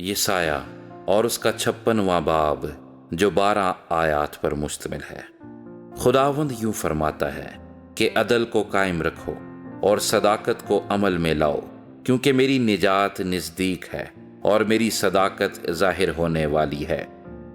یسایہ اور اس کا 56واں باب جو 12 آیات پر مشتمل ہے۔ خداوند یوں فرماتا ہے کہ عدل کو قائم رکھو اور صداقت کو عمل میں لاؤ، کیونکہ میری نجات نزدیک ہے اور میری صداقت ظاہر ہونے والی ہے۔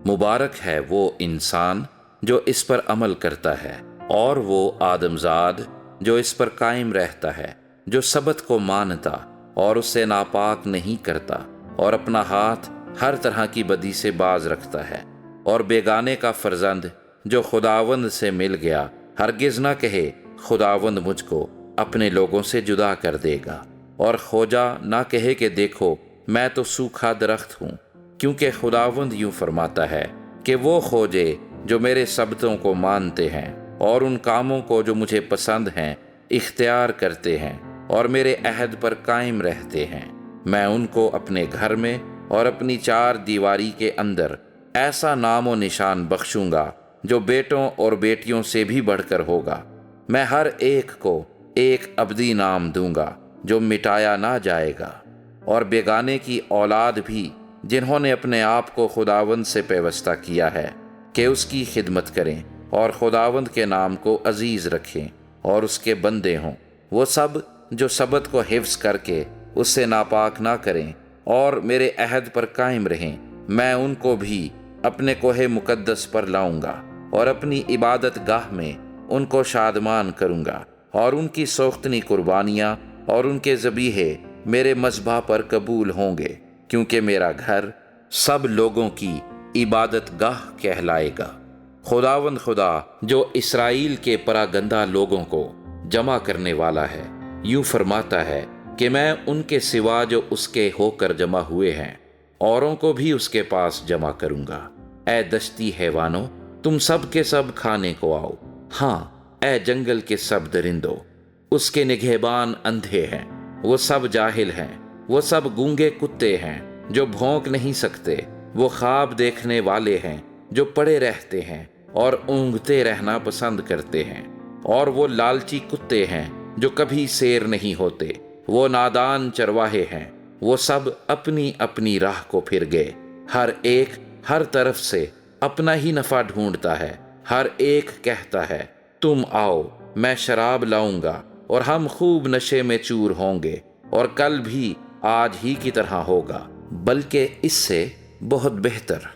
مبارک ہے وہ انسان جو اس پر عمل کرتا ہے، اور وہ آدم زاد جو اس پر قائم رہتا ہے، جو سبت کو مانتا اور اسے ناپاک نہیں کرتا، اور اپنا ہاتھ ہر طرح کی بدی سے باز رکھتا ہے۔ اور بیگانے کا فرزند جو خداوند سے مل گیا ہرگز نہ کہے خداوند مجھ کو اپنے لوگوں سے جدا کر دے گا، اور کھوجا نہ کہے کہ دیکھو میں تو سوکھا درخت ہوں، کیونکہ خداوند یوں فرماتا ہے کہ وہ کھوجے جو میرے سبتوں کو مانتے ہیں اور ان کاموں کو جو مجھے پسند ہیں اختیار کرتے ہیں اور میرے عہد پر قائم رہتے ہیں، میں ان کو اپنے گھر میں اور اپنی 4 دیواری کے اندر ایسا نام و نشان بخشوں گا جو بیٹوں اور بیٹیوں سے بھی بڑھ کر ہوگا۔ میں ہر ایک کو ایک ابدی نام دوں گا جو مٹایا نہ جائے گا، اور بیگانے کی اولاد بھی جنہوں نے اپنے آپ کو خداوند سے پیوستہ کیا ہے کہ اس کی خدمت کریں اور خداوند کے نام کو عزیز رکھیں اور اس کے بندے ہوں، وہ سب جو سبت کو حفظ کر کے اس سے ناپاک نہ کریں اور میرے عہد پر قائم رہیں، میں ان کو بھی اپنے کوہ مقدس پر لاؤں گا اور اپنی عبادت گاہ میں ان کو شادمان کروں گا، اور ان کی سوختنی قربانیاں اور ان کے ذبیحے میرے مذبح پر قبول ہوں گے، کیونکہ میرا گھر سب لوگوں کی عبادت گاہ کہلائے گا۔ خداوند خدا جو اسرائیل کے پراگندہ لوگوں کو جمع کرنے والا ہے یوں فرماتا ہے کہ میں ان کے سوا جو اس کے ہو کر جمع ہوئے ہیں اوروں کو بھی اس کے پاس جمع کروں گا۔ اے دشتی حیوانوں، تم سب کے سب کھانے کو آؤ، ہاں اے جنگل کے سب درندوں، اس کے نگہبان اندھے ہیں، وہ سب جاہل ہیں، وہ سب گونگے کتے ہیں جو بھونک نہیں سکتے، وہ خواب دیکھنے والے ہیں جو پڑے رہتے ہیں اور اونگتے رہنا پسند کرتے ہیں، اور وہ لالچی کتے ہیں جو کبھی سیر نہیں ہوتے، وہ نادان چرواہے ہیں، وہ سب اپنی اپنی راہ کو پھر گئے، ہر ایک ہر طرف سے اپنا ہی نفع ڈھونڈتا ہے، ہر ایک کہتا ہے تم آؤ میں شراب لاؤں گا اور ہم خوب نشے میں چور ہوں گے، اور کل بھی آج ہی کی طرح ہوگا بلکہ اس سے بہت بہتر۔